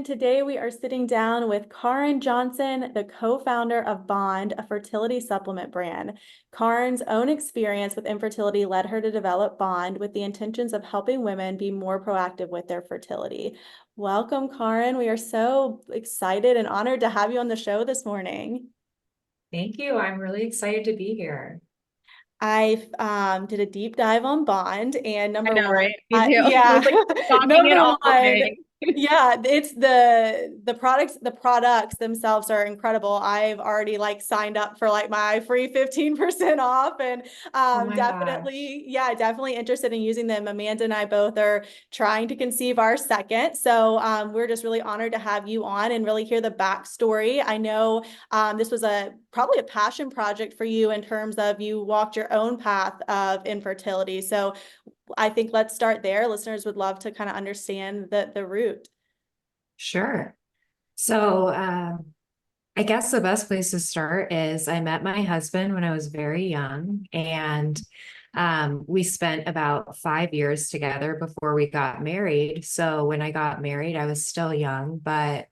Today we are sitting down with Caryn Johnson, the co-founder of Bond, a fertility supplement brand. Caryn's own experience with infertility led her to develop Bond with the intentions of helping women be more proactive with their fertility. Welcome, Caryn. We are so excited and honored to have you on the show this morning. Thank you. I'm really excited to be here. I did a deep dive on Bond, and I number know, one, right? Me too. I yeah, was like stalking it number all one, day. yeah, it's the products themselves are incredible. I've already like signed up for like my free 15% off, and Oh my gosh. definitely interested in using them. Amanda and I both are trying to conceive our second, so we're just really honored to have you on and really hear the backstory. I know this was probably a passion project for you in terms of you walked your own path of infertility. So I think let's start there. Listeners would love to kind of understand the root. Sure. So, I guess the best place to start is I met my husband when I was very young, and we spent about 5 years together before we got married. So when I got married, I was still young, but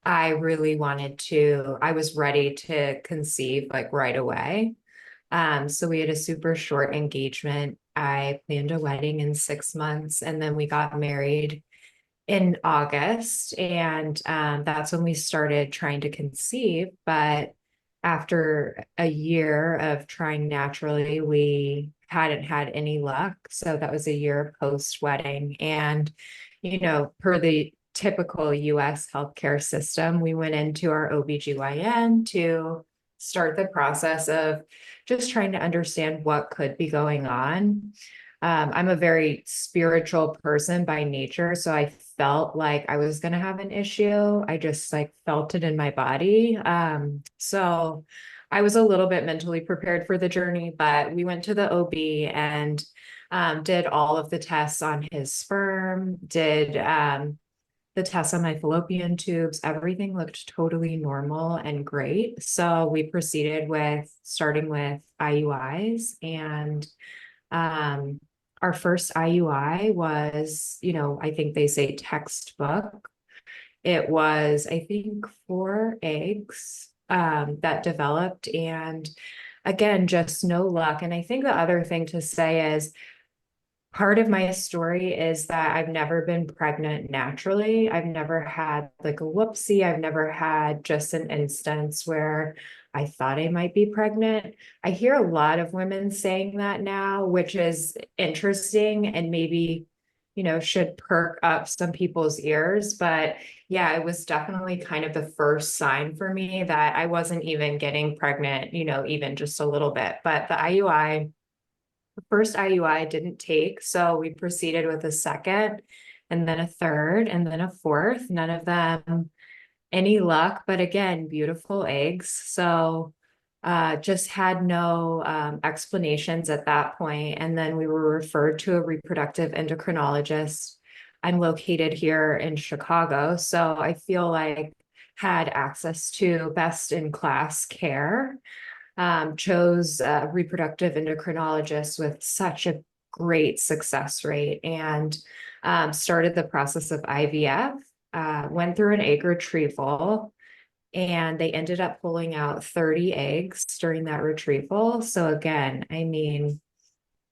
I was ready to conceive like right away. So we had a super short engagement. I planned a wedding in 6 months, and then we got married in August. And that's when we started trying to conceive. But after a year of trying naturally, we hadn't had any luck. So that was a year post wedding. And, per the typical US healthcare system, we went into our OBGYN to start the process of just trying to understand what could be going on. I'm a very spiritual person by nature, so I felt like I was going to have an issue. I just like felt it in my body. So I was a little bit mentally prepared for the journey, but we went to the OB and did all of the tests on his sperm, did the tests on my fallopian tubes. Everything looked totally normal and great. So we proceeded with starting with IUIs, and um, our first IUI was, I think they say textbook. It was, I think, 4 eggs that developed. And again, just no luck. And I think the other thing to say is part of my story is that I've never been pregnant naturally. I've never had like a whoopsie. I've never had just an instance where I thought I might be pregnant. I hear a lot of women saying that now, which is interesting and maybe, should perk up some people's ears. But yeah, it was definitely kind of the first sign for me that I wasn't even getting pregnant, even just a little bit. But the first IUI didn't take, so we proceeded with a second, and then a third, and then a fourth. None of them any luck, but again, beautiful eggs. So just had no explanations at that point. And then we were referred to a reproductive endocrinologist. I'm located here in Chicago, so I feel like had access to best in class care. Chose a reproductive endocrinologist with such a great success rate, and started the process of IVF. Went through an egg retrieval, and they ended up pulling out 30 eggs during that retrieval. So again,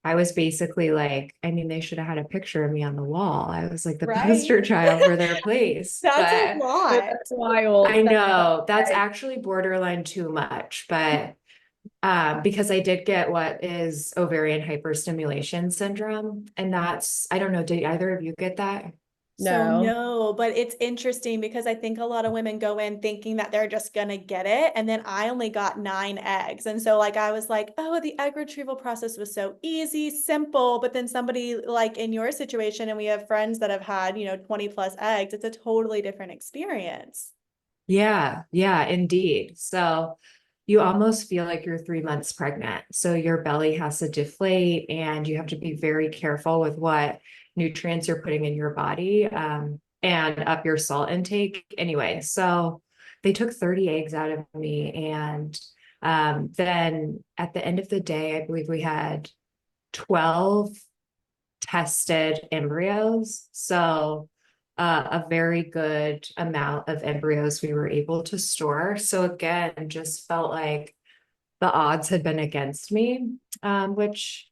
I was basically like, they should have had a picture of me on the wall. I was like the Right. poster child for their place. That's a But lot. that's wild. I know that's actually borderline too much, but because I did get what is ovarian hyperstimulation syndrome. And I don't know, did either of you get that? So No. no, but it's interesting because I think a lot of women go in thinking that they're just gonna get it. And then I only got 9 eggs. And so like I was like, oh, the egg retrieval process was so easy, simple. But then somebody like in your situation, and we have friends that have had, 20 plus eggs, it's a totally different experience. Yeah, yeah, indeed. So you almost feel like you're 3 months pregnant. So your belly has to deflate, and you have to be very careful with what nutrients you're putting in your body, and up your salt intake. Anyway, so they took 30 eggs out of me. And then at the end of the day, I believe we had 12 tested embryos. So a very good amount of embryos we were able to store. So again, just felt like the odds had been against me, which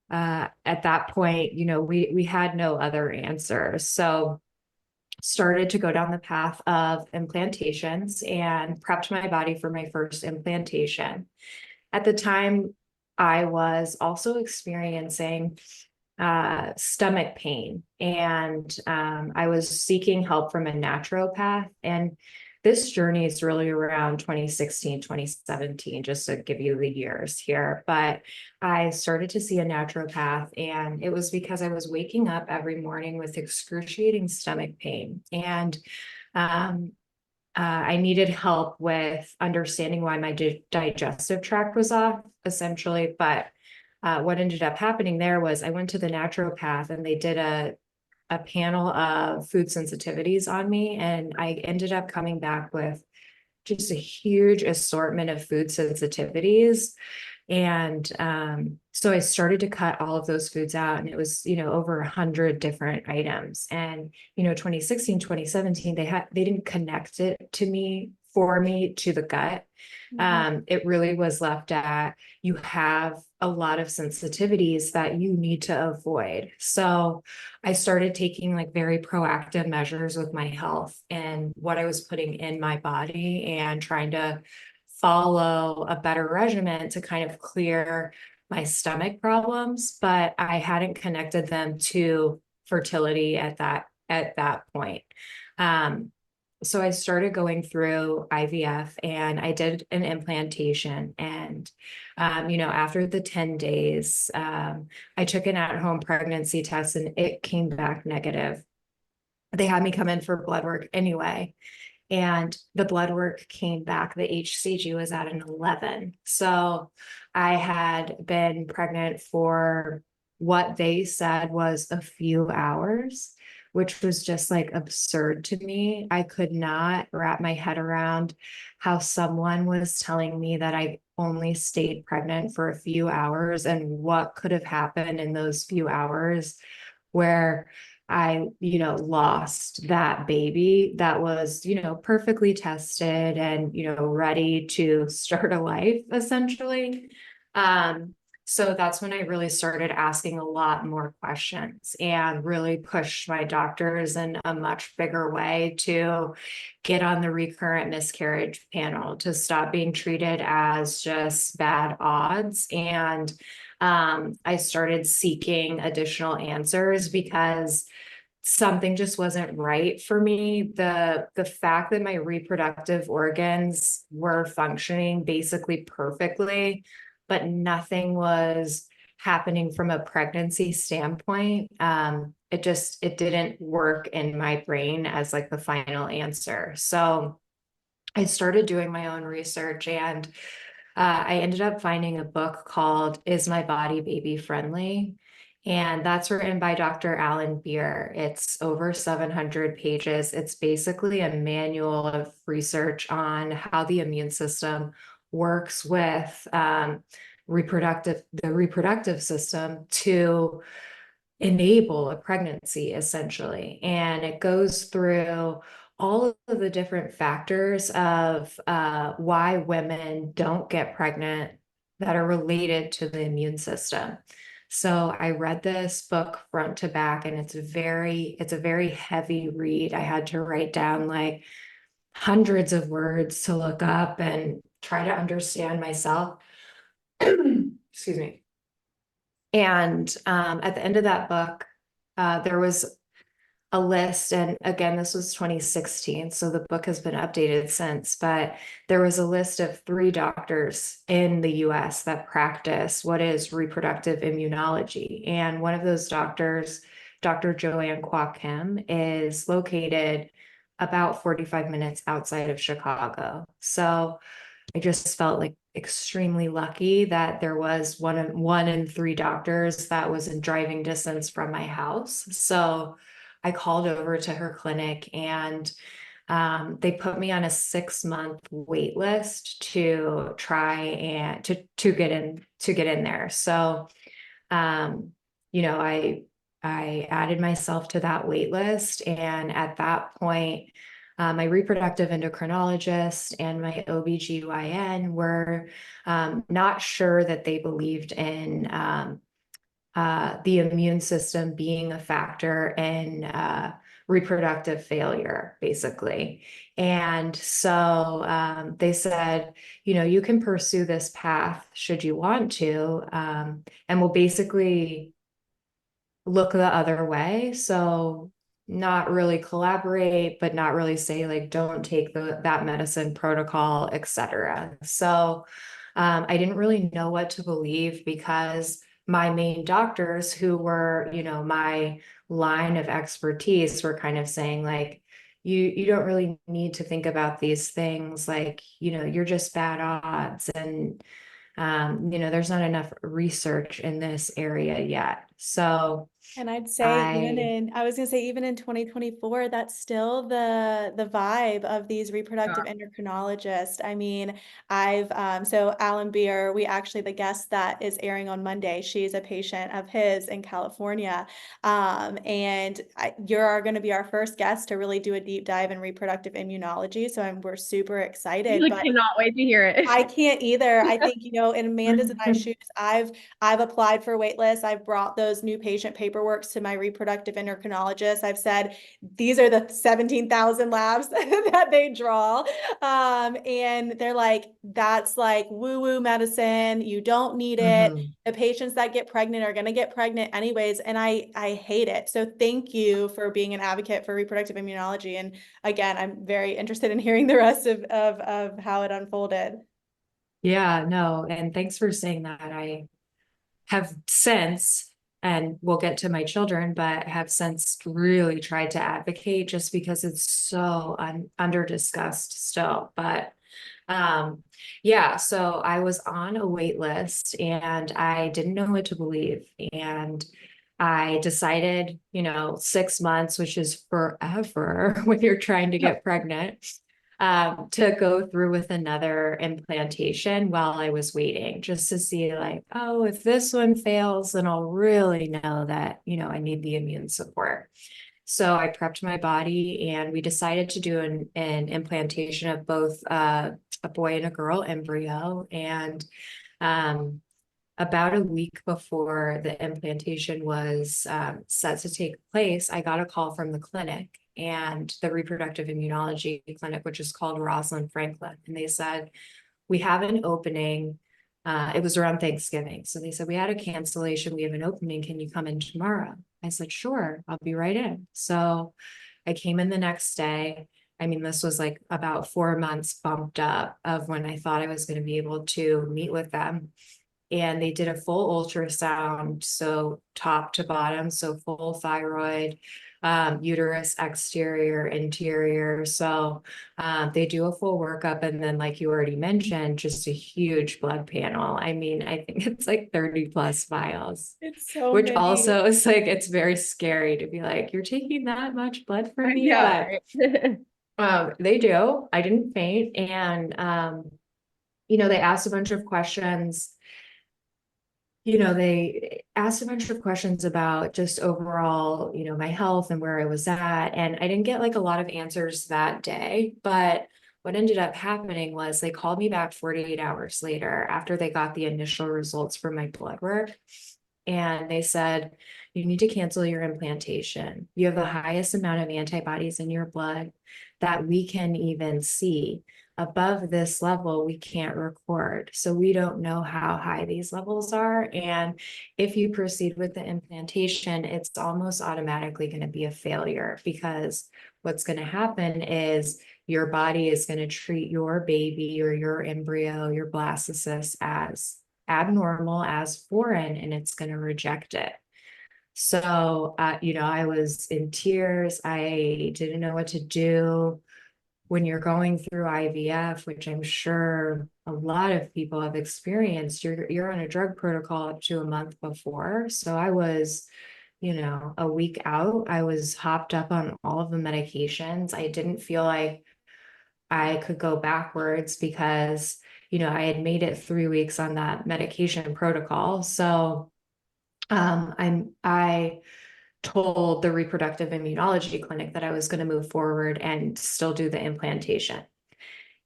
at that point, we had no other answer. So started to go down the path of implantations and prepped my body for my first implantation. At the time, I was also experiencing stomach pain, and I was seeking help from a naturopath. And this journey is really around 2016, 2017, just to give you the years here. But I started to see a naturopath, and it was because I was waking up every morning with excruciating stomach pain. And I needed help with understanding why my digestive tract was off, essentially. But what ended up happening there was I went to the naturopath, and they did a panel of food sensitivities on me. And I ended up coming back with just a huge assortment of food sensitivities. And so I started to cut all of those foods out, and it was, over 100 different items. And, 2016, 2017, they didn't connect it for me to the gut. It really was left at, you have a lot of sensitivities that you need to avoid. So I started taking like very proactive measures with my health and what I was putting in my body, and trying to follow a better regimen to kind of clear my stomach problems, but I hadn't connected them to fertility at that point. So I started going through IVF, and I did an implantation. And, after the 10 days, I took an at-home pregnancy test, and it came back negative. They had me come in for blood work anyway. And the blood work came back, the HCG was at an 11. So I had been pregnant for what they said was a few hours, which was just like absurd to me. I could not wrap my head around how someone was telling me that I only stayed pregnant for a few hours, and what could have happened in those few hours where I, lost that baby that was, perfectly tested and, ready to start a life, essentially. So that's when I really started asking a lot more questions, and really pushed my doctors in a much bigger way to get on the recurrent miscarriage panel, to stop being treated as just bad odds. And I started seeking additional answers because something just wasn't right for me. The fact that my reproductive organs were functioning basically perfectly, but nothing was happening from a pregnancy standpoint. It didn't work in my brain as like the final answer. So I started doing my own research, and I ended up finding a book called Is My Body Baby Friendly? And that's written by Dr. Alan Beer. It's over 700 pages. It's basically a manual of research on how the immune system works with the reproductive system to enable a pregnancy, essentially. And it goes through all of the different factors of why women don't get pregnant that are related to the immune system. So I read this book front to back, and it's a very heavy read. I had to write down like hundreds of words to look up and try to understand myself. Excuse me. And at the end of that book, there was a list, and again, this was 2016, so the book has been updated since, but there was a list of 3 doctors in the US that practice what is reproductive immunology. And one of those doctors, Dr. Joanne Kwok Kim, is located about 45 minutes outside of Chicago. So I just felt like extremely lucky that there was one in 3 doctors that was in driving distance from my house. So I called over to her clinic, and they put me on a 6-month wait list to try and to get in there. So, I I added myself to that wait list. And at that point, my reproductive endocrinologist and my OBGYN were not sure that they believed in the immune system being a factor in reproductive failure, basically. And so they said, you can pursue this path should you want to, and we'll basically look the other way. So not really collaborate, but not really say like, don't take that medicine protocol, etc. So I didn't really know what to believe because my main doctors who were, my line of expertise were kind of saying like, you don't really need to think about these things. Like, you're just bad odds. And there's not enough research in this area yet. So And I'd say I, I was gonna say even in 2024, that's still the vibe of these reproductive endocrinologists. I mean, so Alan Beer, we actually the guest that is airing on Monday, she's a patient of his in California. You're going to be our first guest to really do a deep dive in reproductive immunology. So we're super I excited. really But cannot wait to hear it. I can't either. I think, in Amanda's and I's shoes, I've applied for wait lists. I've brought those new patient paperworks to my reproductive endocrinologist. I've said these are the 17,000 labs that they draw. And they're like, that's like woo-woo medicine. You don't need it. Mhm. The patients that get pregnant are going to get pregnant anyways. And I hate it. So thank you for being an advocate for reproductive immunology. And again, I'm very interested in hearing the rest of how it unfolded. Yeah, no, and thanks for saying that. I have since, and we'll get to my children, but have since really tried to advocate just because it's so under discussed still. But yeah, so I was on a wait list and I didn't know what to believe. And I decided, 6 months, which is forever when you're trying to get pregnant, to go through with another implantation while I was waiting, just to see like, oh, if this one fails, then I'll really know that, I need the immune support. So I prepped my body and we decided to do an implantation of both a boy and a girl embryo. And um, about a week before the implantation was set to take place, I got a call from the clinic and the reproductive immunology clinic, which is called Rosalind Franklin. And they said, we have an opening. It was around Thanksgiving. So they said, we had a cancellation. We have an opening. Can you come in tomorrow? I said, sure, I'll be right in. So I came in the next day. I mean, this was like about 4 months bumped up of when I thought I was going to be able to meet with them. And they did a full ultrasound, so top to bottom, so full thyroid, uterus exterior, interior. So they do a full workup. And then, like you already mentioned, just a huge blood panel. I mean, I think it's like 30 plus vials, It's so which many. also is like, it's very scary to be like, you're taking that much blood from I me. know, But right? they do. I didn't faint. And, they asked a bunch of questions. They asked a bunch of questions about just overall, my health and where I was at. And I didn't get like a lot of answers that day. But what ended up happening was they called me back 48 hours later after they got the initial results from my blood work. And they said, you need to cancel your implantation. You have the highest amount of antibodies in your blood that we can even see. Above this level, we can't record. So we don't know how high these levels are. And if you proceed with the implantation, it's almost automatically going to be a failure because what's going to happen is your body is going to treat your baby or your embryo, your blastocyst as abnormal, as foreign, and it's going to reject it. So, I was in tears. I didn't know what to do when you're going through IVF, which I'm sure a lot of people have experienced. You're on a drug protocol up to a month before. So I was, a week out. I was hopped up on all of the medications. I didn't feel like I could go backwards because, I had made it 3 weeks on that medication protocol. So I told the reproductive immunology clinic that I was going to move forward and still do the implantation.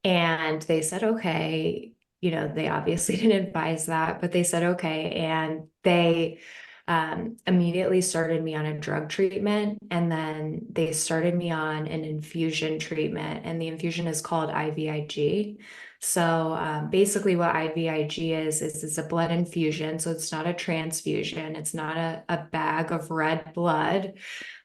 And they said, okay, they obviously didn't advise that, but they said, okay. And they immediately started me on a drug treatment. And then they started me on an infusion treatment. And the infusion is called IVIG. So basically what IVIG is it's a blood infusion. So it's not a transfusion. It's not a bag of red blood.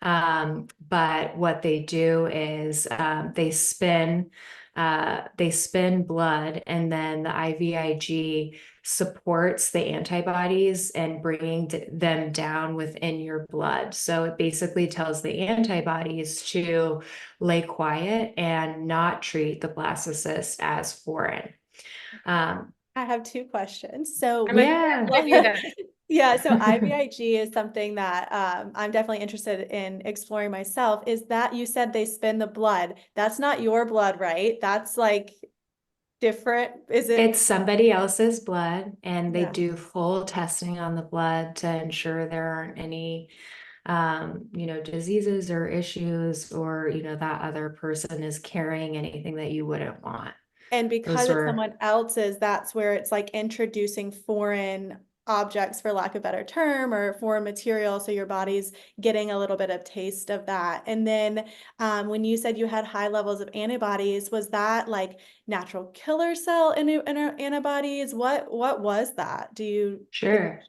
But what they do is they spin blood, and then the IVIG supports the antibodies and bringing them down within your blood. So it basically tells the antibodies to lay quiet and not treat the blastocyst as foreign. I have two questions. So I'm when Yeah. gonna do this. yeah, so IVIG is something that I'm definitely interested in exploring myself. Is that you said they spin the blood? That's not your blood, right? That's like different. Is it? It's somebody else's blood, and they Yeah. do full testing on the blood to ensure there aren't any diseases or issues, or that other person is carrying anything that you wouldn't want. And because Those it's were someone else's, that's where it's like introducing foreign objects, for lack of a better term, or foreign material. So your body's getting a little bit of taste of that. And then when you said you had high levels of antibodies, was that like natural killer cell antibodies? What was that? Can sure.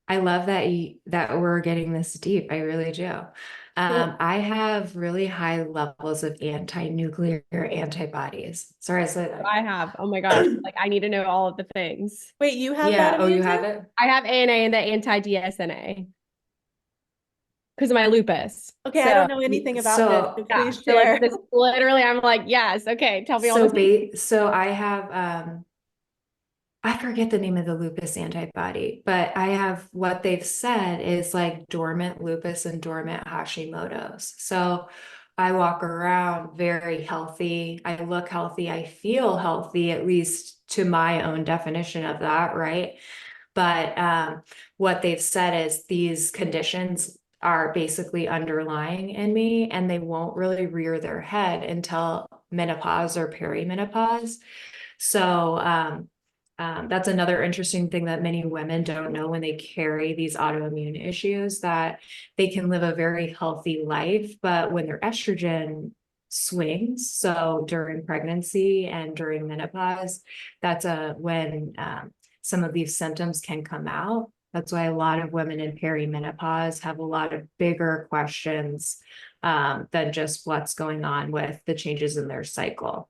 I love that we're getting this deep. I really do. you, I have really high levels of anti-nuclear antibodies. Sorry, I said that. I have. Oh my gosh. Like I need to know all of the things. wait, you have that, Yeah. Oh, you have Amanda? it? I have ANA and the anti-DSNA because of my lupus. Okay, I don't So, know anything about this, So so yeah. please So like share. this literally I'm like, yes, okay, tell me all so the things. so I have I forget the name of the lupus antibody, but I have what they've said is like dormant lupus and dormant Hashimoto's. So I walk around very healthy. I look healthy. I feel healthy, at least to my own definition of that, right? But what they've said is these conditions are basically underlying in me, and they won't really rear their head until menopause or perimenopause. So that's another interesting thing that many women don't know when they carry these autoimmune issues, that they can live a very healthy life, but when their estrogen swings, so during pregnancy and during menopause, that's when some of these symptoms can come out. That's why a lot of women in perimenopause have a lot of bigger questions than just what's going on with the changes in their cycle.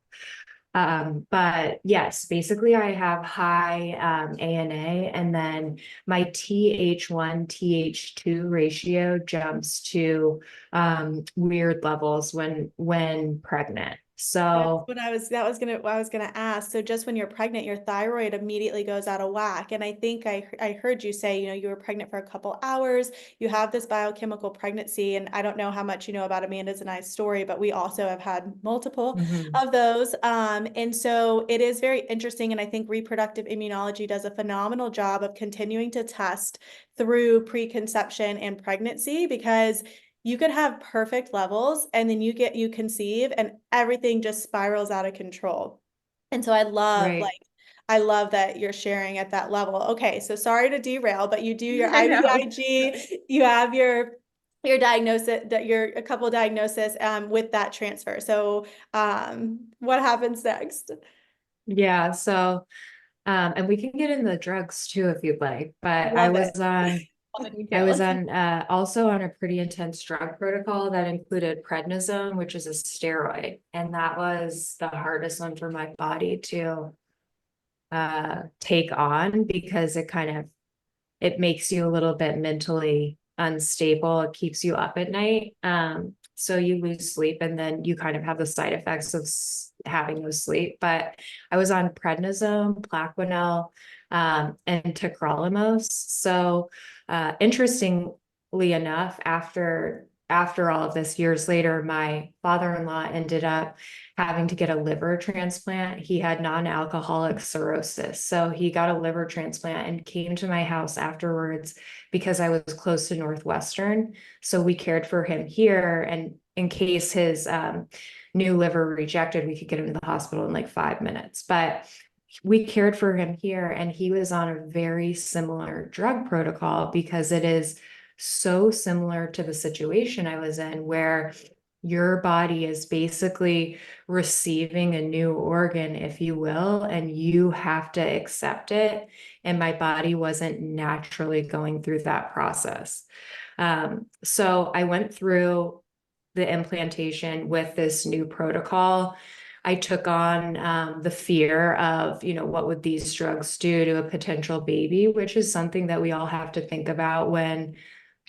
But yes, basically I have high ANA, and then my TH1, TH2 ratio jumps to weird levels when pregnant. That's So what what I was gonna ask. So just when you're pregnant, your thyroid immediately goes out of whack. And I think I heard you say, you were pregnant for a couple hours, you have this biochemical pregnancy, and I don't know how much you know about Amanda's and I's story, but we also have had multiple mhm, of those. And so it is very interesting. And I think reproductive immunology does a phenomenal job of continuing to test through preconception and pregnancy, because you could have perfect levels and then you conceive and everything just spirals out of control. And so right. I love that you're sharing at that level. Okay, so sorry to derail, but you do your I know. IVIG, you have your diagnosis, that your a couple diagnosis with that transfer. So what happens next? Yeah. So and we can get into the drugs too if you'd like, but Love it. All the I was details. on also on a pretty intense drug protocol that included prednisone, which is a steroid, and that was the hardest one for my body to take on, because it makes you a little bit mentally unstable. It keeps you up at night. So you lose sleep, and then you kind of have the side effects of having no sleep. But I was on prednisone, Plaquenil, and tacrolimus. So interestingly enough, after after all of this, years later, my father-in-law ended up having to get a liver transplant. He had non-alcoholic cirrhosis. So he got a liver transplant and came to my house afterwards because I was close to Northwestern. So we cared for him here. And in case his new liver rejected, we could get him to the hospital in like 5 minutes. But we cared for him here, and he was on a very similar drug protocol because it is so similar to the situation I was in, where your body is basically receiving a new organ, if you will, and you have to accept it. And my body wasn't naturally going through that process. So I went through the implantation with this new protocol. I took on the fear of, what would these drugs do to a potential baby, which is something that we all have to think about when,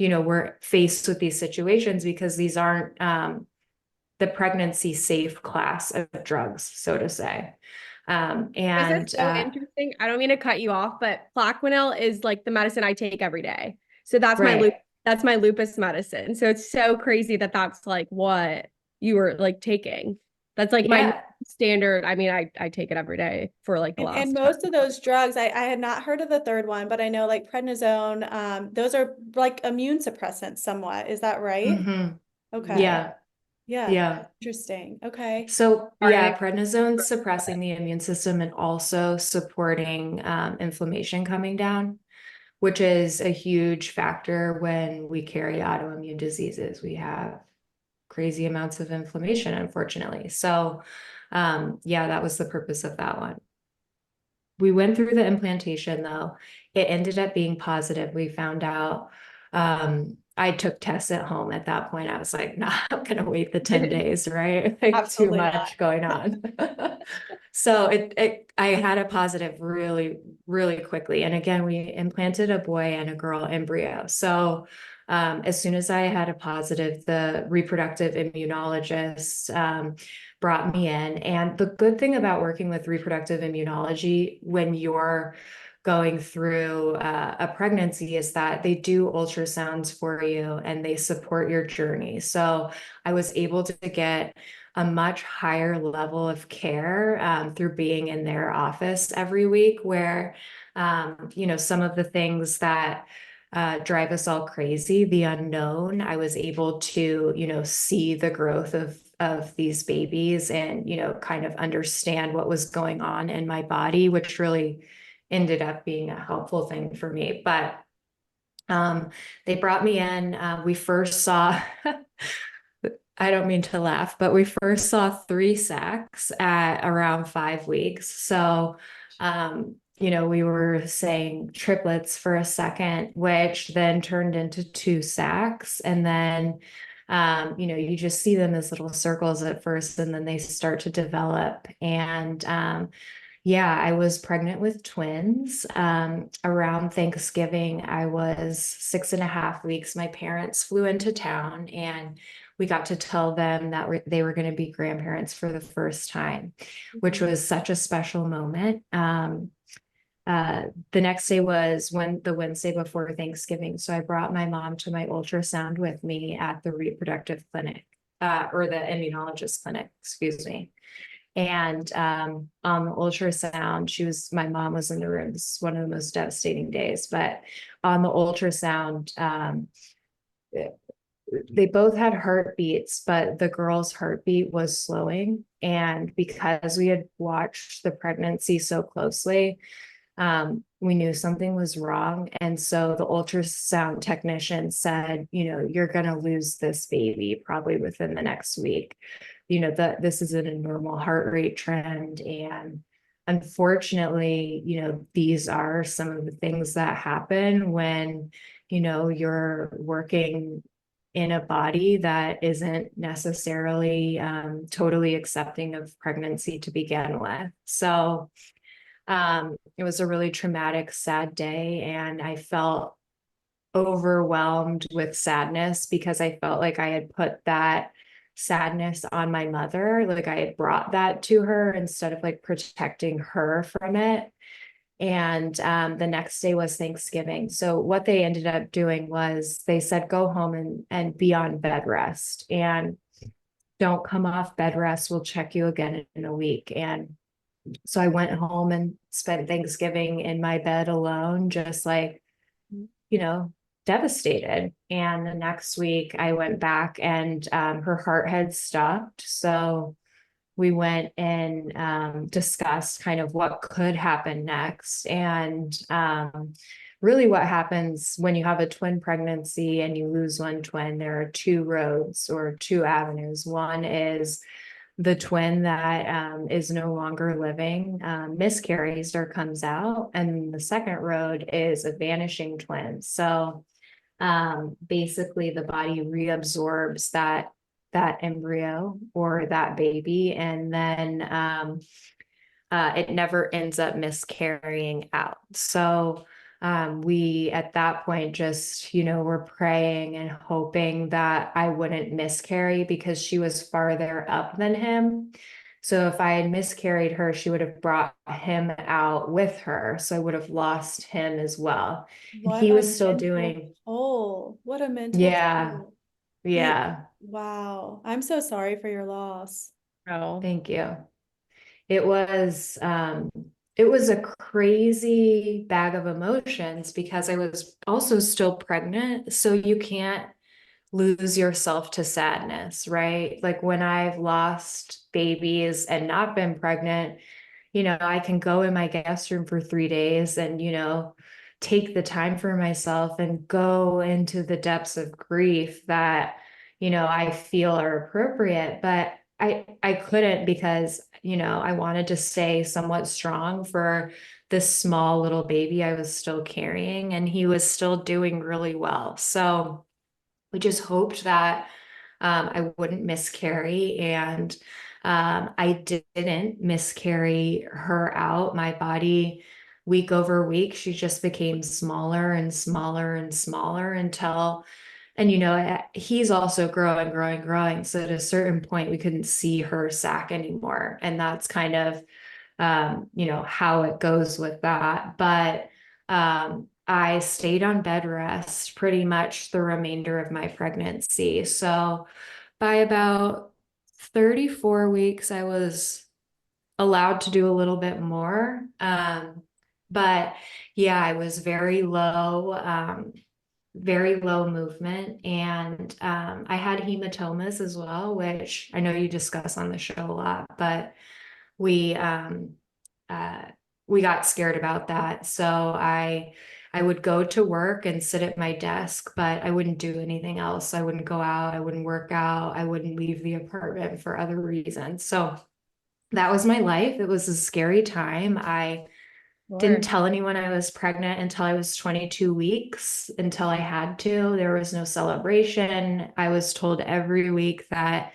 we're faced with these situations, because these aren't the pregnancy safe class of drugs, so to say. This is so interesting. I don't mean to cut you off, but Plaquenil is like the medicine I take every day. So that's right. that's my lupus medicine. So it's so crazy that that's like what you were like taking. That's like my Yeah. standard. I mean, I take it every day for like the And last. most of those drugs, I had not heard of the third one, but I know like prednisone, those are like immune suppressants somewhat. Is that right? Mhm. Okay. Yeah. Yeah. Yeah. Interesting. Okay. So Sorry. yeah, prednisone suppressing the immune system and also supporting inflammation coming down, which is a huge factor when we carry autoimmune diseases. We have crazy amounts of inflammation, unfortunately. So yeah, that was the purpose of that one. We went through the implantation though. It ended up being positive. We found out, I took tests at home at that point. I was like, nah, I'm gonna wait the 10 days, right? Like too Absolutely not. much going on. So I had a positive really, really quickly. And again, we implanted a boy and a girl embryo. So as soon as I had a positive, the reproductive immunologist brought me in. And the good thing about working with reproductive immunology when you're going through a pregnancy is that they do ultrasounds for you and they support your journey. So I was able to get a much higher level of care through being in their office every week, where, some of the things that drive us all crazy, the unknown, I was able to, see the growth of these babies and, kind of understand what was going on in my body, which really ended up being a helpful thing for me. But they brought me in. We first saw, I don't mean to laugh, but we first saw 3 sacs at around 5 weeks. So, we were saying triplets for a second, which then turned into 2 sacs. And then, you just see them as little circles at first, and then they start to develop. And yeah, I was pregnant with twins. Around Thanksgiving, I was 6.5 weeks. My parents flew into town and we got to tell them that they were going to be grandparents for the first time, which was such a special moment. The next day was the Wednesday before Thanksgiving. So I brought my mom to my ultrasound with me at the reproductive clinic, or the immunologist clinic, excuse me. And on the ultrasound, my mom was in the room. This is one of the most devastating days, but on the ultrasound, they both had heartbeats, but the girl's heartbeat was slowing. And because we had watched the pregnancy so closely, we knew something was wrong. And so the ultrasound technician said, you're going to lose this baby probably within the next week. This isn't a normal heart rate trend. And unfortunately, these are some of the things that happen when, you're working in a body that isn't necessarily totally accepting of pregnancy to begin with. So it was a really traumatic, sad day, and I felt overwhelmed with sadness because I felt like I had put that sadness on my mother. Like I had brought that to her instead of like protecting her from it. And the next day was Thanksgiving. So what they ended up doing was they said, go home and be on bed rest and don't come off bed rest. We'll check you again in a week. And so I went home and spent Thanksgiving in my bed alone, just like, devastated. And the next week I went back and her heart had stopped. So we went and discussed kind of what could happen next. And really what happens when you have a twin pregnancy and you lose one twin, there are two roads or two avenues. One is the twin that is no longer living, miscarries or comes out. And the second road is a vanishing twin. So basically the body reabsorbs that embryo or that baby, and then it never ends up miscarrying out. So we at that point just, were praying and hoping that I wouldn't miscarry because she was farther up than him. So if I had miscarried her, she would have brought him out with her. So I would have lost him as well. And What he a was still mental doing, toll. What a mental yeah, toll. yeah. Wow. I'm so sorry for your loss. Oh, Thank you. It was a crazy bag of emotions because I was also still pregnant. So you can't lose yourself to sadness, right? Like when I've lost babies and not been pregnant, I can go in my guest room for 3 days and, take the time for myself and go into the depths of grief that, I feel are appropriate. But I couldn't because, I wanted to stay somewhat strong for this small little baby I was still carrying, and he was still doing really well. So we just hoped that I wouldn't miscarry, and I didn't miscarry her out. My body, week over week, she just became smaller and smaller and smaller until, and he's also growing, growing, growing. So at a certain point, we couldn't see her sac anymore, and that's kind of how it goes with that. But I stayed on bed rest pretty much the remainder of my pregnancy. So by about 34 weeks, I was allowed to do a little bit more. But yeah, I was very low movement. And I had hematomas as well, which I know you discuss on the show a lot, but we uh, we got scared about that. So I would go to work and sit at my desk, but I wouldn't do anything else. I wouldn't go out, I wouldn't work out, I wouldn't leave the apartment for other reasons. So that was my life. It was a scary time. I didn't tell anyone I was pregnant until I was 22 weeks, until I had to. There was no celebration. I was told every week that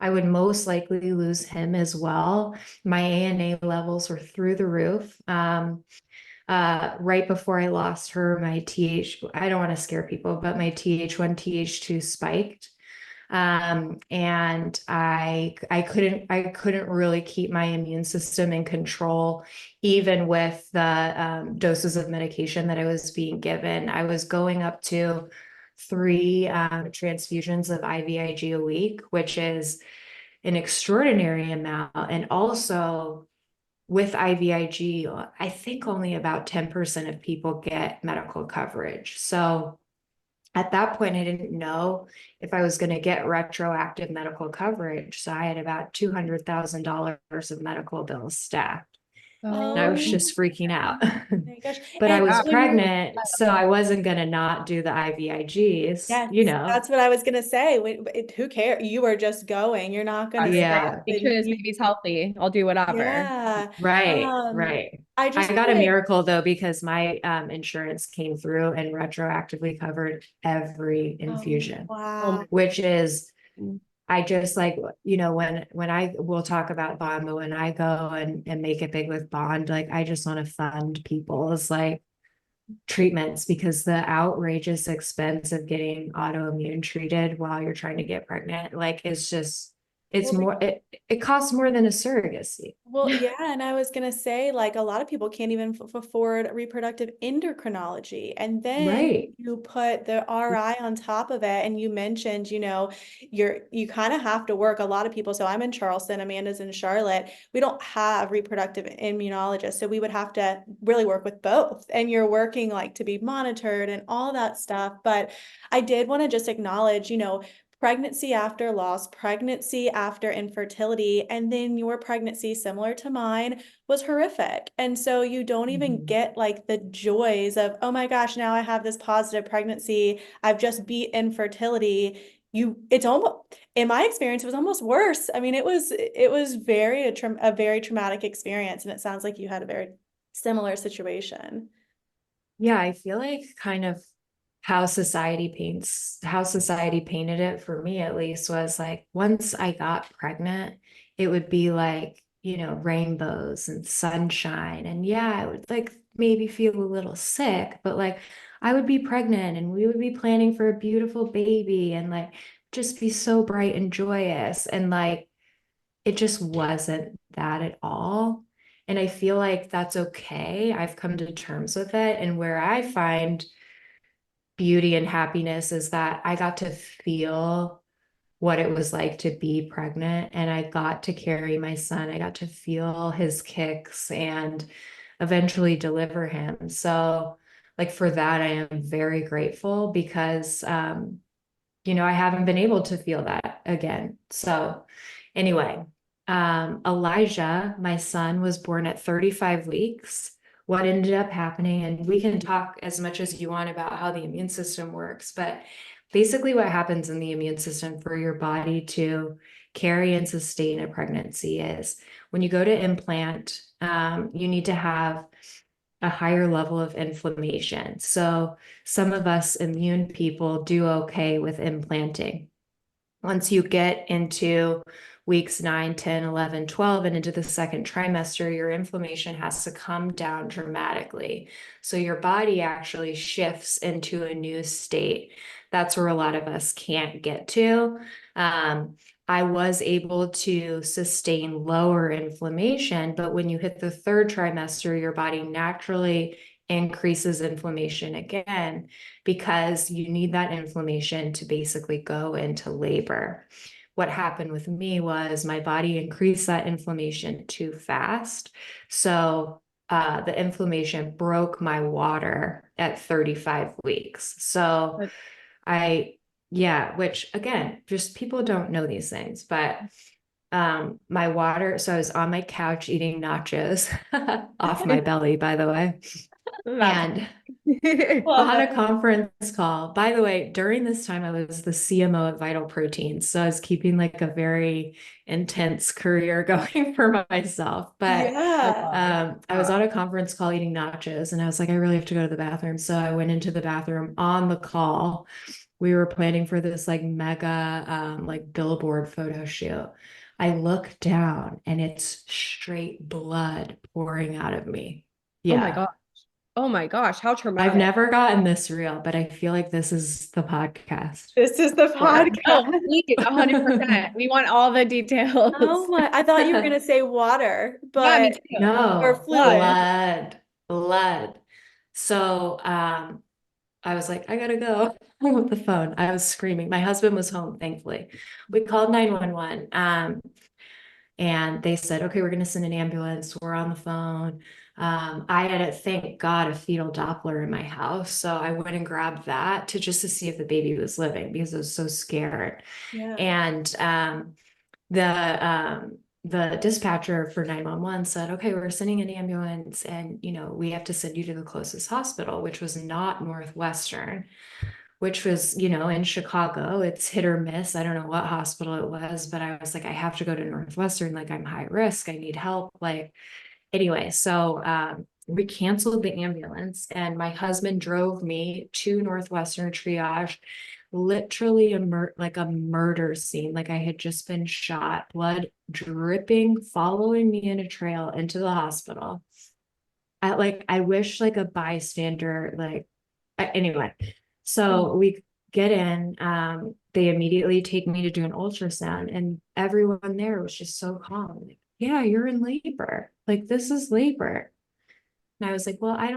I would most likely lose him as well. My ANA levels were through the roof. Right before I lost her, I don't want to scare people, but my TH1, TH2 spiked. And I couldn't really keep my immune system in control, even with the doses of medication that I was being given. I was going up to 3 transfusions of IVIG a week, which is an extraordinary amount. And also with IVIG, I think only about 10% of people get medical coverage. So at that point, I didn't know if I was going to get retroactive medical coverage. So I had about $200,000 of medical bills stacked. And I was Oh just freaking out. my gosh. But I And was so you're pregnant, so I wasn't going to not do the IVIGs, Yes, that's what I was gonna say. Who cares? You are just going. You're not gonna Yeah. make sure this baby's healthy. I'll do whatever. Yeah. Right, Um, right. I I just got a wanted miracle though, because my insurance came through and retroactively covered every oh infusion, Oh wow. my which is, God. I just like, when I will talk about bond, but when I go and make it big with bond, like I just want to fund people's like treatments, because the outrageous expense of getting autoimmune treated while you're trying to get pregnant, like it's it's Well, more, it costs more than a surrogacy. Well, yeah, and I was gonna say, like, a lot of people can't even afford reproductive endocrinology, and then Right. you put the RI on top of it, and you mentioned, you kind of have to work. A lot of people. So I'm in Charleston, Amanda's in Charlotte. We don't have reproductive immunologists, so we would have to really work with both. And you're working like to be monitored and all that stuff. But I did want to just acknowledge, pregnancy after loss, pregnancy after infertility, and then your pregnancy, similar to mine, was horrific. And so you don't even Mhm. get like the joys of, oh my gosh, now I have this positive pregnancy. I've just beat infertility. It's almost, in my experience, it was almost worse. I mean, it was a very traumatic experience. And it sounds like you had a very similar situation. Yeah, I feel like kind of how society painted it for me at least was like once I got pregnant, it would be like, rainbows and sunshine. And yeah, I would like maybe feel a little sick, but like I would be pregnant and we would be planning for a beautiful baby and like just be so bright and joyous. And like it just wasn't that at all. And I feel like that's okay. I've come to terms with it. And where I find beauty and happiness is that I got to feel what it was like to be pregnant and I got to carry my son. I got to feel his kicks and eventually deliver him. So, like, for that, I am very grateful because, I haven't been able to feel that again. So, anyway, Elijah, my son, was born at 35 weeks. What ended up happening, and we can talk as much as you want about how the immune system works, but basically, what happens in the immune system for your body to carry and sustain a pregnancy is when you go to implant, you need to have a higher level of inflammation. So, some of us immune people do okay with implanting. Once you get into weeks 9, 10, 11, 12, and into the second trimester, your inflammation has to come down dramatically. So your body actually shifts into a new state. That's where a lot of us can't get to. I was able to sustain lower inflammation, but when you hit the third trimester, your body naturally increases inflammation again because you need that inflammation to basically go into labor. What happened with me was my body increased that inflammation too fast. So the inflammation broke my water at 35 weeks. So which again, just people don't know these things, but my water, so I was on my couch eating nachos off my belly, by the way. And Love on it. a conference call. By the way, during this time, I was the CMO at Vital Proteins. So I was keeping like a very intense career going for myself. But Yeah. I was on a conference call eating nachos and I was like, I really have to go to the bathroom. So I went into the bathroom on the call. We were planning for this like mega like billboard photo shoot. I look down and it's straight blood pouring out of me. Oh my Yeah. gosh. Oh my gosh, how I've traumatic. never gotten this real, but I feel like this is the podcast. This is the Or Oh, podcast. please, 100%. We want all the details. Oh my, I thought you were gonna say water, Yeah, me but too. or no, Blood. fluid. blood. So I was like, I gotta go with the phone. I was screaming. My husband was home, thankfully. We called 911. And they said, okay, we're gonna send an ambulance. We're on the phone. I had, thank God, a fetal Doppler in my house. So I went and grabbed that to see if the baby was living because I was so scared. Yeah. And the the dispatcher for 911 said, okay, we're sending an ambulance and we have to send you to the closest hospital, which was not Northwestern, which was, in Chicago. It's hit or miss. I don't know what hospital it was, but I was like, I have to go to Northwestern. Like, I'm high risk. I need help. Like, anyway, so we canceled the ambulance and my husband drove me to Northwestern triage, literally like a murder scene. Like I had just been shot, blood dripping, following me in a trail into the hospital. I wish like a bystander, like anyway. So we get in, they immediately take me to do an ultrasound, and everyone there was just so calm. Like, yeah, you're in labor. Like, this is labor. And I was like, well, I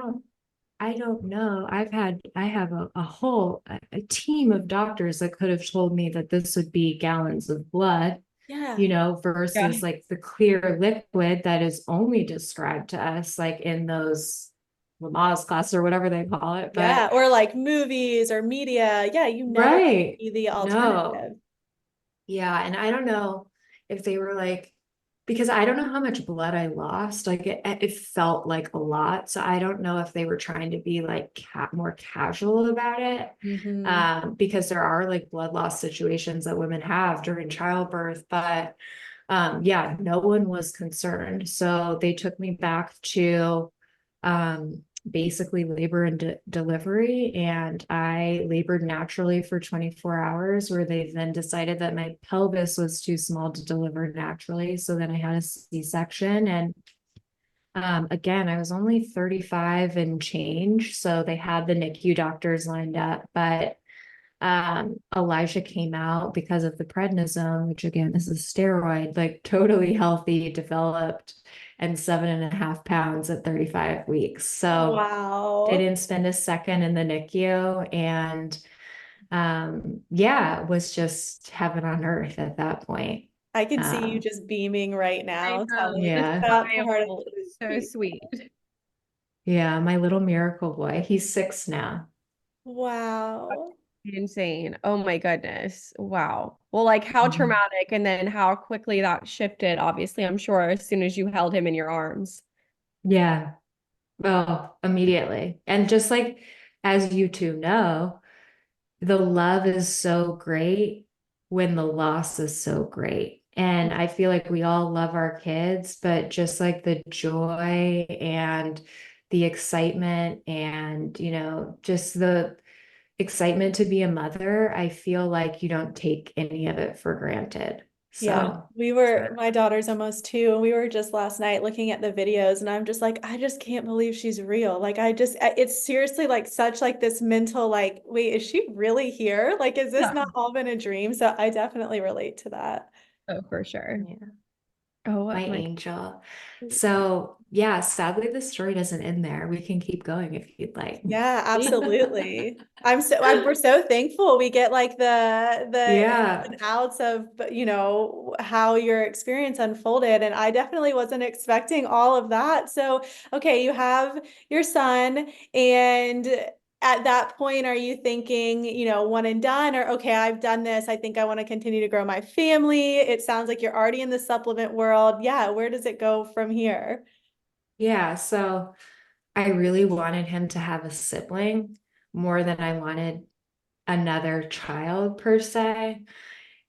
don't know. I have a whole a team of doctors that could have told me that this would be gallons of blood, Yeah. you know, versus like the clear liquid that is only described to us like in those Lamaze class or whatever they call it. Yeah. But Or like movies or media. Yeah. You never right. see the No. alternative. Yeah. And I don't know if they were like, because I don't know how much blood I lost. Like it felt like a lot. So I don't know if they were trying to be like more casual about it. Mhm. Because there are like blood loss situations that women have during childbirth, but yeah, no one was concerned. So they took me back to basically labor and delivery, and I labored naturally for 24 hours, where they then decided that my pelvis was too small to deliver naturally. So then I had a C-section, and again, I was only 35 and change, so they had the NICU doctors lined up, but Elijah came out because of the prednisone, which again is a steroid, like totally healthy, developed, and 7.5 pounds at 35 weeks. So Wow. didn't spend a second in the NICU, and yeah, it was just heaven on earth at that point. I can see you Um, just beaming right I now, know, telling the yeah, that part of smile is so it. sweet. yeah, my little miracle boy. He's 6 now. Wow. Insane. Oh my goodness. Wow. Well, like how Mhm. traumatic and then how quickly that shifted, obviously, I'm sure, as soon as you held him in your arms. Yeah. Well, immediately. And just like as you two know, the love is so great when the loss is so great. And I feel like we all love our kids, but just like the joy and the excitement and, you know, just the excitement to be a mother, I feel like you don't take any of it for granted. Yeah, So, my daughter's almost 2, and we were just last night looking at the videos, and I'm just like, I just can't believe she's real. Like, it's seriously like such like this mental, like, wait, is she really here? Like, is this Yeah. not all been a dream? So I definitely relate to that. Oh, for sure. yeah. Oh My my angel. So, yeah, sadly, the story doesn't end there. We can keep going if you'd like. Yeah, absolutely. We're so thankful we get like the ins Yeah. and outs of, how your experience unfolded. And I definitely wasn't expecting all of that. So, okay, you have your son, and at that point, are you thinking, one and done, or okay, I've done this. I think I want to continue to grow my family. It sounds like you're already in the supplement world. Yeah, where does it go from here? Yeah. So, I really wanted him to have a sibling more than I wanted another child per se.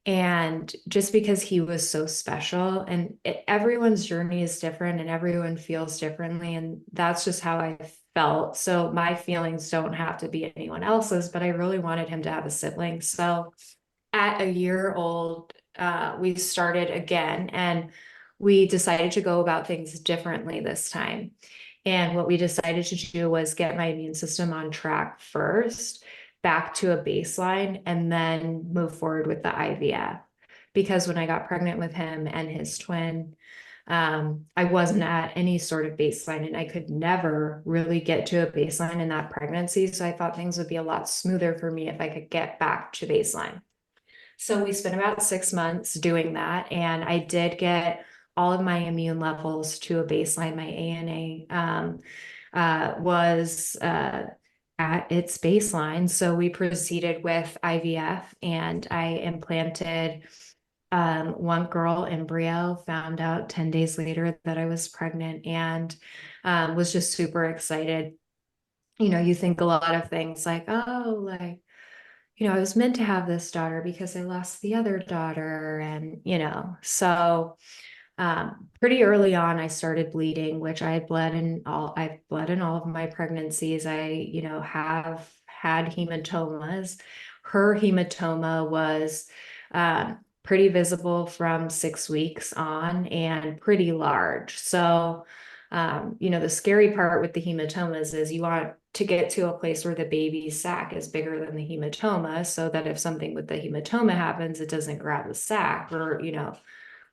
And just because he was so special, and everyone's journey is different and everyone feels differently. And that's just how I felt. So my feelings don't have to be anyone else's, but I really wanted him to have a sibling. So at a year old, we started again, and we decided to go about things differently this time. And what we decided to do was get my immune system on track first, back to a baseline, and then move forward with the IVF. Because when I got pregnant with him and his twin, I wasn't at any sort of baseline, and I could never really get to a baseline in that pregnancy. So I thought things would be a lot smoother for me if I could get back to baseline. So we spent about 6 months doing that, and I did get all of my immune levels to a baseline. My ANA was at its baseline. So we proceeded with IVF, and I implanted one girl embryo, found out 10 days later that I was pregnant, and was just super excited. You know, you think a lot of things like, oh, like, I was meant to have this daughter because I lost the other daughter. And, so pretty early on, I started bleeding, which I've bled in all of my pregnancies. I, have had hematomas. Her hematoma was pretty visible from 6 weeks on and pretty large. So The scary part with the hematomas is you want to get to a place where the baby's sac is bigger than the hematoma, so that if something with the hematoma happens, it doesn't grab the sac or,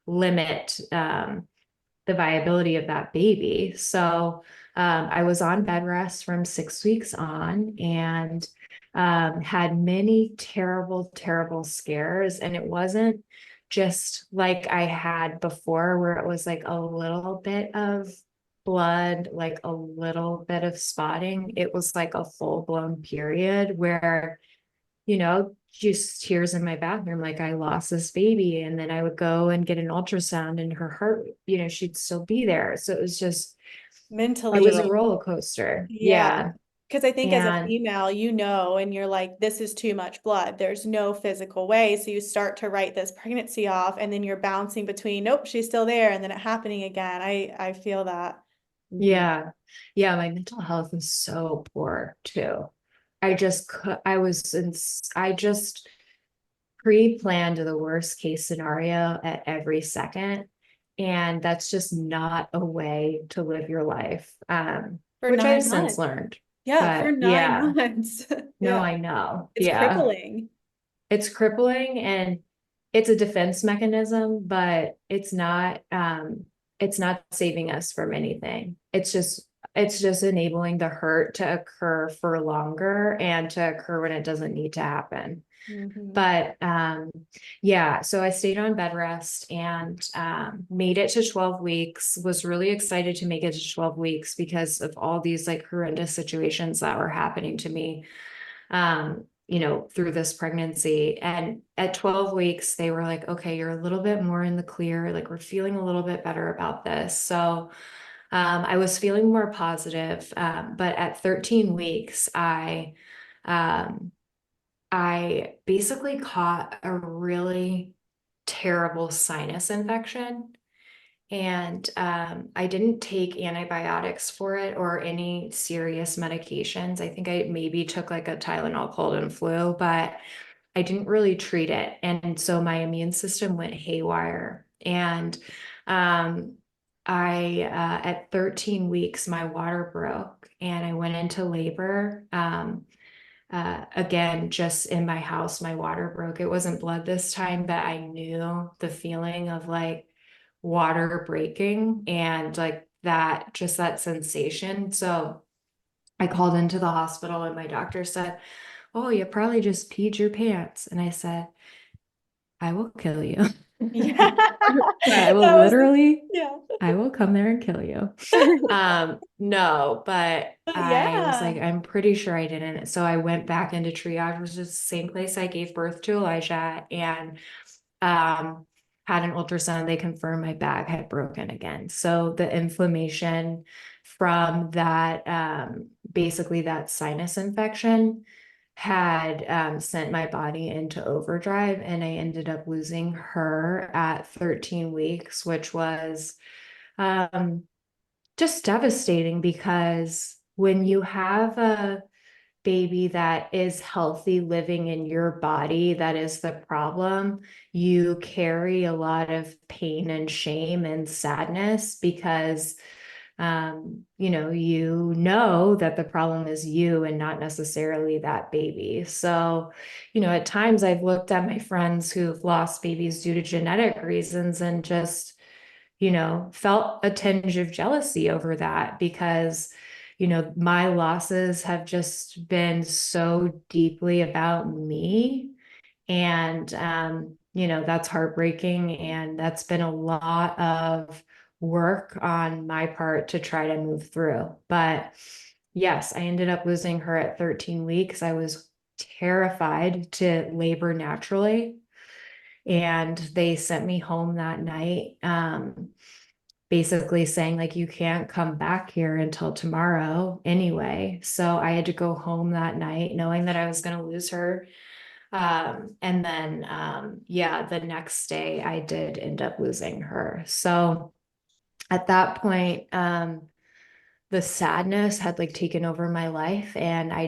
limit the viability of that baby. So I was on bed rest from 6 weeks on, and had many terrible, terrible scares. And it wasn't just like I had before, where it was like a little bit of blood, like a little bit of spotting. It was like a full blown period where, just tears in my bathroom, like I lost this baby. And then I would go and get an ultrasound, and her heart, she'd still be there. So it was just, it Mentally, was a like, roller coaster. yeah. Yeah. Because I think as a And female, and you're like, this is too much blood. There's no physical way. So you start to write this pregnancy off, and then you're bouncing between, nope, she's still there, and then it happening again. I feel that. Mhm. yeah, yeah, my mental health is so poor too. I just could, I just pre-planned the worst case scenario at every second. And that's just not a way to live your life. For Which I've 9 months. since learned. Yeah, for But nine yeah, months. no, Yeah, I know. it's Yeah. crippling. It's crippling, and it's a defense mechanism, but it's not saving us from anything. It's just enabling the hurt to occur for longer and to occur when it doesn't need to happen. Mhm. But yeah, so I stayed on bed rest and made it to 12 weeks, was really excited to make it to 12 weeks because of all these like horrendous situations that were happening to me through this pregnancy. And at 12 weeks, they were like, okay, you're a little bit more in the clear. Like, we're feeling a little bit better about this. So I was feeling more positive. But at 13 weeks, um, I basically caught a really terrible sinus infection. And I didn't take antibiotics for it or any serious medications. I think I maybe took like a Tylenol cold and flu, but I didn't really treat it. And so my immune system went haywire. And um, at 13 weeks, my water broke and I went into labor. Again, just in my house, my water broke. It wasn't blood this time, but I knew the feeling of like water breaking and like that, just that sensation. So I called into the hospital and my doctor said, "Oh, you probably just peed your pants." And I said, "I will kill you." Yeah. I will That was, literally, yeah. I will come there and kill you. No, but I was like, Yeah. I'm pretty sure I didn't. So I went back into triage, which is the same place I gave birth to Elijah, and um had an ultrasound. They confirmed my bag had broken again. So the inflammation from that, basically that sinus infection had sent my body into overdrive, and I ended up losing her at 13 weeks, which was um, just devastating because when you have a baby that is healthy living in your body, that is the problem. You carry a lot of pain and shame and sadness because you know that the problem is you and not necessarily that baby. So, at times I've looked at my friends who've lost babies due to genetic reasons and just felt a tinge of jealousy over that because, my losses have just been so deeply about me. And, that's heartbreaking. And that's been a lot of work on my part to try to move through. But yes, I ended up losing her at 13 weeks. I was terrified to labor naturally. And they sent me home that night, basically saying, like, you can't come back here until tomorrow anyway. So I had to go home that night knowing that I was going to lose her. And then, yeah, the next day I did end up losing her. So at that point, the sadness had like taken over my life. And I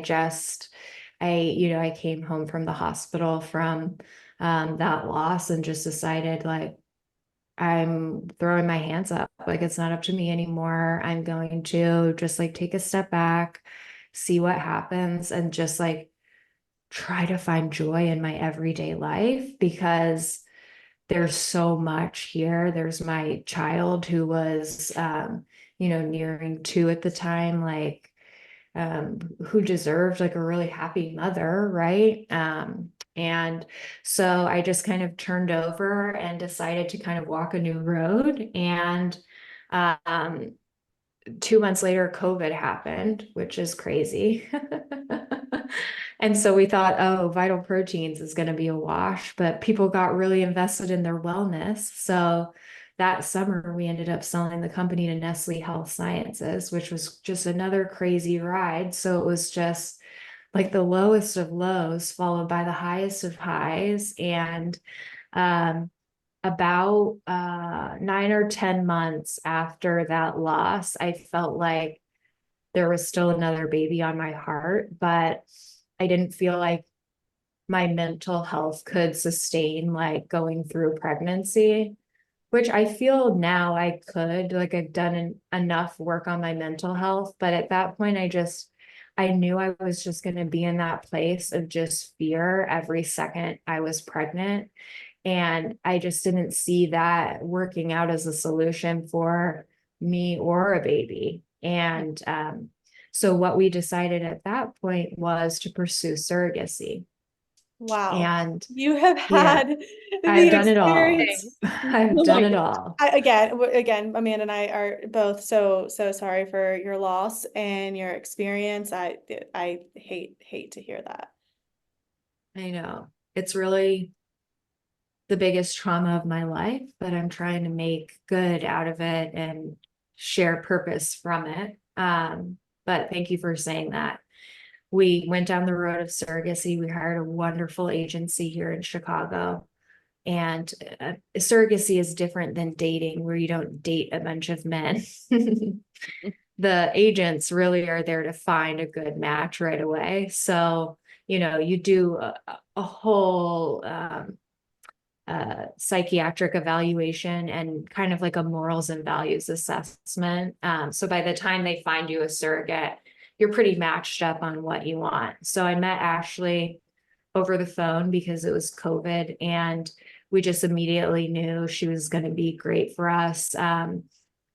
came home from the hospital from that loss and just decided like, I'm throwing my hands up. Like, it's not up to me anymore. I'm going to just like take a step back, see what happens, and just like try to find joy in my everyday life, because there's so much here. There's my child who was, nearing 2 at the time, like, who deserved like a really happy mother, right? And so I just kind of turned over and decided to kind of walk a new road. And um, 2 months later, COVID happened, which is crazy. And so we thought, oh, Vital Proteins is going to be a wash, but people got really invested in their wellness. So that summer, we ended up selling the company to Nestle Health Sciences, which was just another crazy ride. So it was just like the lowest of lows, followed by the highest of highs. And um, about 9 or 10 months after that loss, I felt like there was still another baby on my heart, but I didn't feel like my mental health could sustain like going through pregnancy, which I feel now I could. Like, I've done enough work on my mental health, but at that point, I knew I was just going to be in that place of just fear every second I was pregnant. And I just didn't see that working out as a solution for me or a baby. And so what we decided at that point was to pursue surrogacy. Wow. And You have yeah, had I've the done it all. experience. I've Oh my done it God. all. Again, Amanda and I are both so sorry for your loss and your experience. I hate to hear that. I know. It's really the biggest trauma of my life, but I'm trying to make good out of it and share purpose from it. But thank you for saying that. We went down the road of surrogacy. We hired a wonderful agency here in Chicago. And surrogacy is different than dating, where you don't date a bunch of men. The agents really are there to find a good match right away. So, you do a whole psychiatric evaluation and kind of like a morals and values assessment. So by the time they find you a surrogate, you're pretty matched up on what you want. So I met Ashley over the phone because it was COVID, and we just immediately knew she was going to be great for us.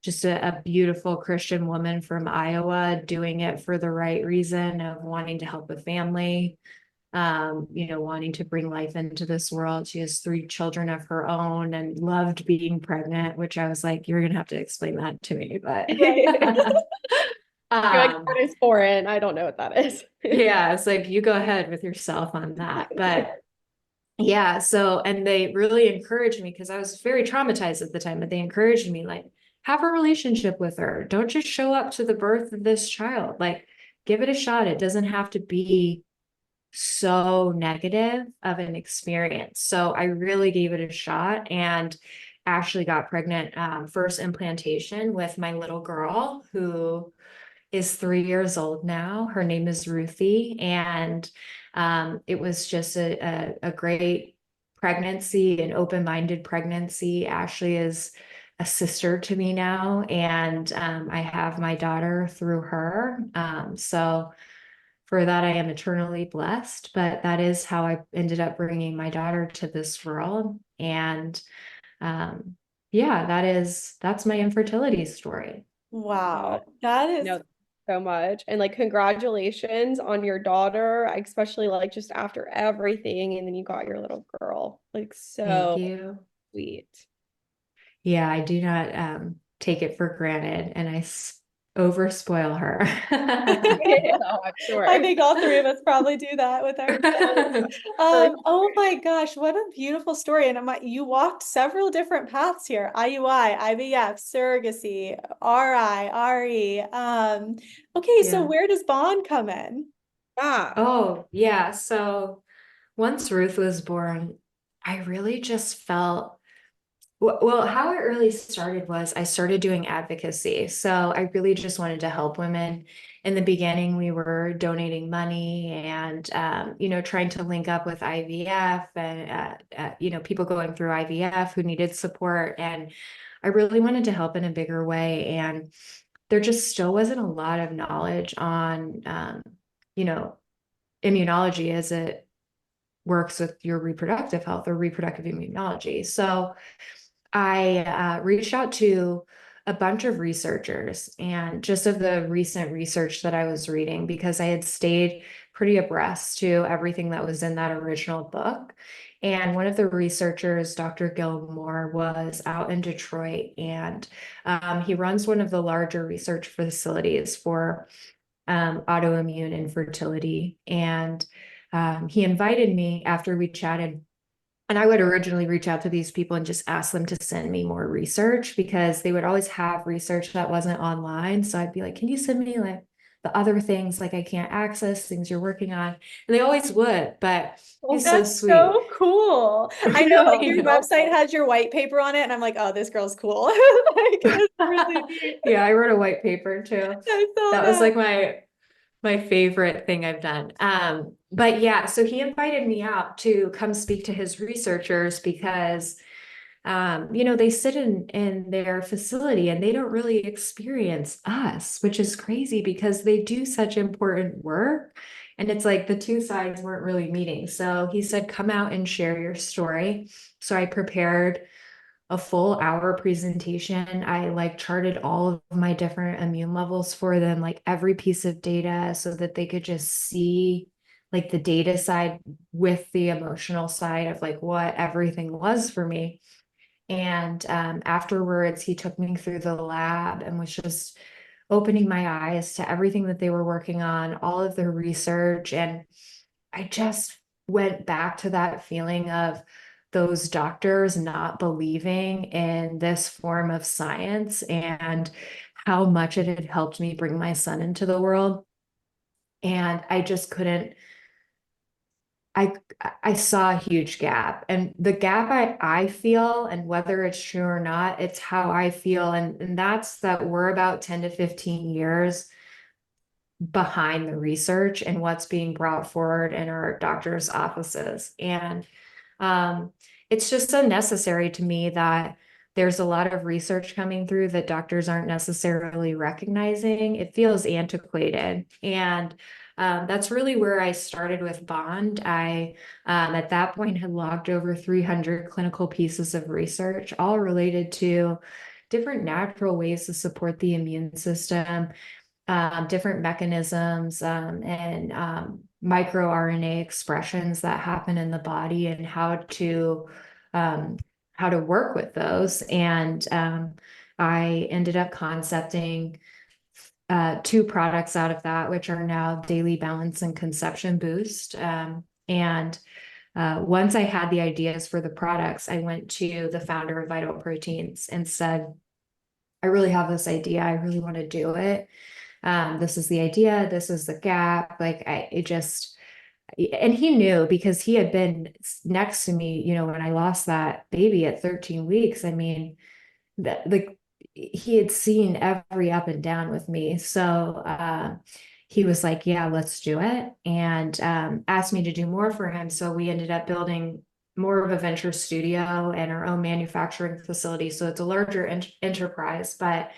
Just a beautiful Christian woman from Iowa, doing it for the right reason of wanting to help a family, wanting to bring life into this world. She has 3 children of her own and loved being pregnant, which I was like, you're going to have to explain that to me. But You're like, that is foreign. I don't know what that is. yeah, it's like, you go ahead with yourself on that. But yeah, so, and they really encouraged me, because I was very traumatized at the time, but they encouraged me, like, have a relationship with her. Don't just show up to the birth of this child. Like, give it a shot. It doesn't have to be so negative of an experience. So I really gave it a shot, and Ashley got pregnant, first implantation with my little girl, who is 3 years old now. Her name is Ruthie. And it was just a great pregnancy, an open-minded pregnancy. Ashley is a sister to me now, and I have my daughter through her. So for that, I am eternally blessed. But that is how I ended up bringing my daughter to this world. And yeah, that's my infertility story. Wow. That is No, so much. And like, congratulations on your daughter, especially like just after everything. And then you got your little girl. Like, Thank so you. sweet. Yeah, I do not take it for granted, and I over spoil her. Oh, I'm sure. I think all 3 of us probably do that with our kids. Oh my gosh, what a beautiful story. And you walked several different paths here: IUI, IVF, surrogacy, RI, RE. Okay, so Yeah. where does bond come in? Yeah. Oh, yeah. So once Ruth was born, I really just felt Well, how it really started was I started doing advocacy. So I really just wanted to help women. In the beginning, we were donating money and, trying to link up with IVF and, people going through IVF who needed support. And I really wanted to help in a bigger way. And there just still wasn't a lot of knowledge on, immunology as it works with your reproductive health or reproductive immunology. So I reached out to a bunch of researchers and just of the recent research that I was reading because I had stayed pretty abreast to everything that was in that original book. And one of the researchers, Dr. Gilmore, was out in Detroit and he runs one of the larger research facilities for autoimmune and fertility. And he invited me after we chatted. And I would originally reach out to these people and just ask them to send me more research because they would always have research that wasn't online. So I'd be like, can you send me like the other things like I can't access, things you're working on? And they always would, but Oh, he's so that's sweet. so cool. I know like I your know. website has your white paper on it, and I'm like, oh, this girl's cool. Like, that's really neat. Yeah, I wrote a white paper too. I saw That was like that. my favorite thing I've done. But yeah, so he invited me out to come speak to his researchers because they sit in their facility and they don't really experience us, which is crazy because they do such important work. And it's like the two sides weren't really meeting. So he said, come out and share your story. So I prepared a full hour presentation. I like charted all of my different immune levels for them, like every piece of data so that they could just see like the data side with the emotional side of like what everything was for me. And afterwards, he took me through the lab and was just opening my eyes to everything that they were working on, all of their research. And I just went back to that feeling of those doctors not believing in this form of science and how much it had helped me bring my son into the world. And I just couldn't I I saw a huge gap, and the gap I feel, and whether it's true or not, it's how I feel, and that's that we're about 10 to 15 years behind the research and what's being brought forward in our doctors' offices. And it's just unnecessary to me that there's a lot of research coming through that doctors aren't necessarily recognizing. It feels antiquated. And that's really where I started with Bond. I, at that point, had logged over 300 clinical pieces of research, all related to different natural ways to support the immune system, different mechanisms and microRNA expressions that happen in the body and how to work with those. And I ended up concepting two products out of that, which are now Daily Balance and Conception Boost. And once I had the ideas for the products, I went to the founder of Vital Proteins and said, I really have this idea. I really want to do it. This is the idea. This is the gap. And he knew because he had been next to me, when I lost that baby at 13 weeks. I mean, that like he had seen every up and down with me. So, he was like, yeah, let's do it. And, asked me to do more for him. So we ended up building more of a venture studio and our own manufacturing facility. So it's a larger enterprise, but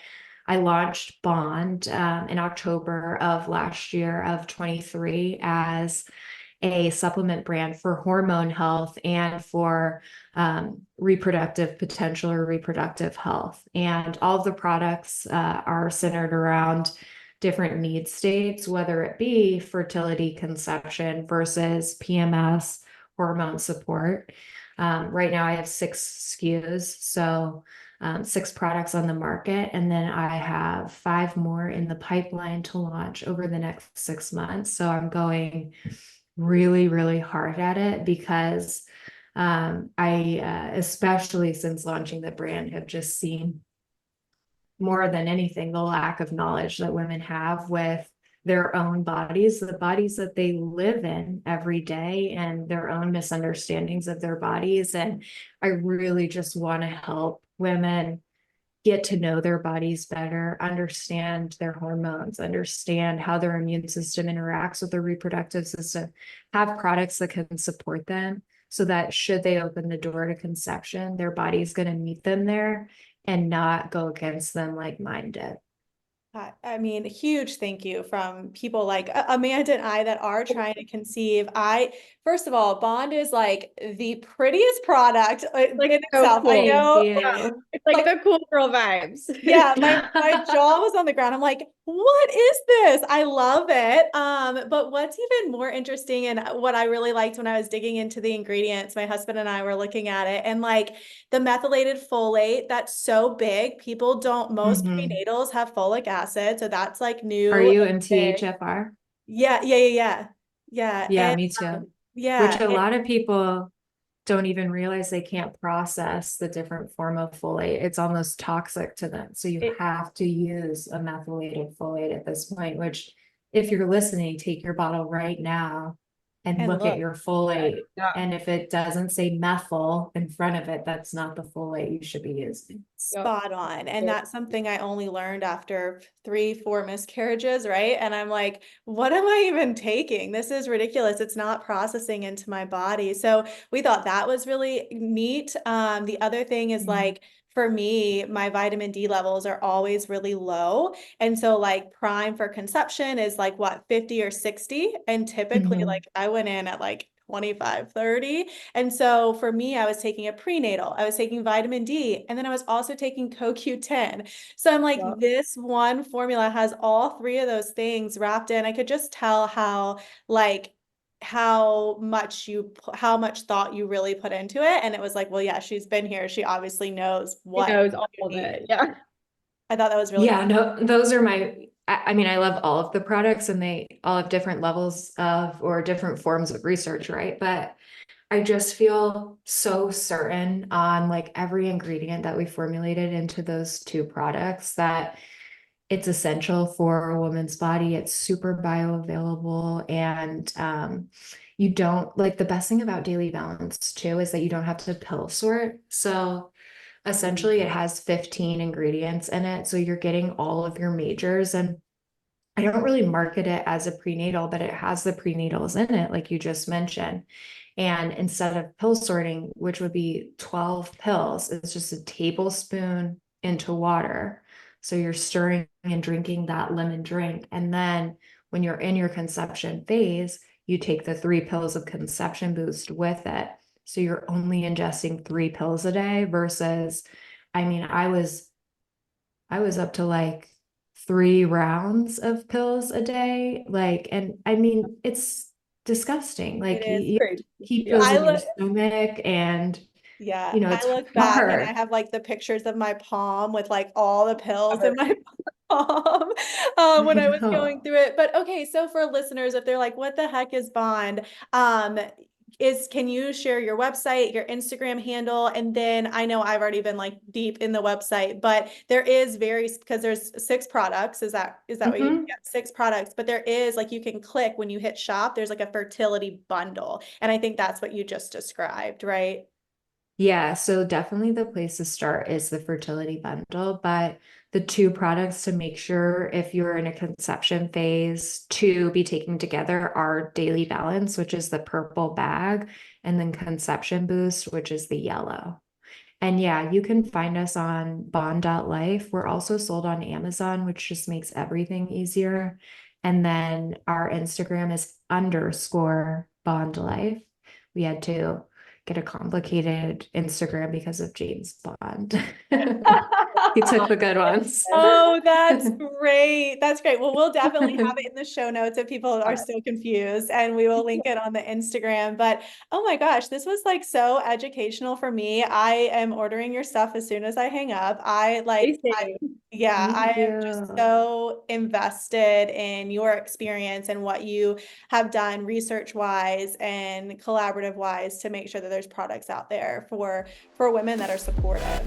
I launched Bond in October of last year of 23 as a supplement brand for hormone health and for reproductive potential or reproductive health. And all of the products are centered around different need states, whether it be fertility, conception versus PMS, hormone support. Right now I have 6 SKUs. So 6 products on the market, and then I have 5 more in the pipeline to launch over the next 6 months. So I'm going really, really hard at it because especially since launching the brand, have just seen more than anything the lack of knowledge that women have with their own bodies, the bodies that they live in every day, and their own misunderstandings of their bodies. And I really just want to help women get to know their bodies better, understand their hormones, understand how their immune system interacts with their reproductive system, have products that can support them so that should they open the door to conception, their body's going to meet them there and not go against them like mine did. I mean, a huge thank you from people like Amanda and I that are trying to conceive. First of all, Bond is like the prettiest product Like in so itself. cool. I know, Yeah. It's like the cool girl vibes. yeah, my jaw was on the ground. I'm like, what is this? I love it. But what's even more interesting and what I really liked when I was digging into the ingredients, my husband and I were looking at it, and like the methylated folate, that's so big. People don't, most Mhm. prenatals have folic acid, so that's like Are new you and in big. THFR? Yeah. Yeah. Yeah, And me too. Which yeah, a lot of people don't even realize they can't process the different form of folate. It's almost toxic to them. So you it have to use a methylated folate at this point, which if you're listening, take your bottle right now and and look at look. your folate. Yeah. And if it doesn't say methyl in front of it, that's not the folate you should be using. Yep. Spot on. And Yeah. that's something I only learned after 3, 4 miscarriages, right? And I'm like, what am I even taking? This is ridiculous. It's not processing into my body. So we thought that was really neat. The other thing is like, for me, my vitamin D levels are always really low. And so like prime for conception is like what, 50 or 60? And typically Mhm. like I went in at like 25, 30. And so for me, I was taking a prenatal, I was taking vitamin D, and then I was also taking CoQ10. So I'm like, Yep. this one formula has all three of those things wrapped in. I could just tell how, like, how much thought you really put into it. And it was like, well, yeah, she's been here. She obviously knows He what knows all you of need. it. Yeah. I thought that was really Yeah, no, those are I mean, I love all of the products and they all have different levels of or different forms of research, right? But I just feel so certain on like every ingredient that we formulated into those two products that it's essential for a woman's body. It's super bioavailable and you don't like the best thing about Daily Balance too is that you don't have to pill sort. So essentially it has 15 ingredients in it. So you're getting all of your majors and I don't really market it as a prenatal, but it has the prenatals in it, like you just mentioned. And instead of pill sorting, which would be 12 pills, it's just a tablespoon into water. So you're stirring and drinking that lemon drink. And then when you're in your conception phase, you take the 3 pills of conception boost with it. So you're only ingesting 3 pills a day versus, I mean, I was up to like 3 rounds of pills a day. Like, and I mean, it's disgusting. it Like is. you keep Yeah. those I in your look, stomach and yeah, I it's look back and I hard. have like the pictures of my palm with like all the pills in my palm when I was going through it. But okay, so for listeners, if they're like, what the heck is Bond? Um, can you share your website, your Instagram handle? And then I know I've already been like deep in the website, but there is because there's 6 products. Is that what you, Mhm. yeah, 6 products, but there is like, you can click when you hit shop, there's like a fertility bundle. And I think that's what you just described, right? Yeah, so definitely the place to start is the fertility bundle, but the 2 products to make sure if you're in a conception phase to be taking together are Daily Balance, which is the purple bag, and then Conception Boost, which is the yellow. And yeah, you can find us on bond.life. We're also sold on Amazon, which just makes everything easier. And then our Instagram is _ bond life. We had to get a complicated Instagram because of James Bond. He took the good ones. Oh, that's great. That's great. Well, we'll definitely have it in the show notes if people are still confused, and we will link it on the Instagram. But oh my gosh, this was like so educational for me. I am ordering your stuff as soon as I hang up. Yeah, I Thank am just you. so invested in your experience and what you have done research wise and collaborative wise to make sure that there's products out there for women that are supportive.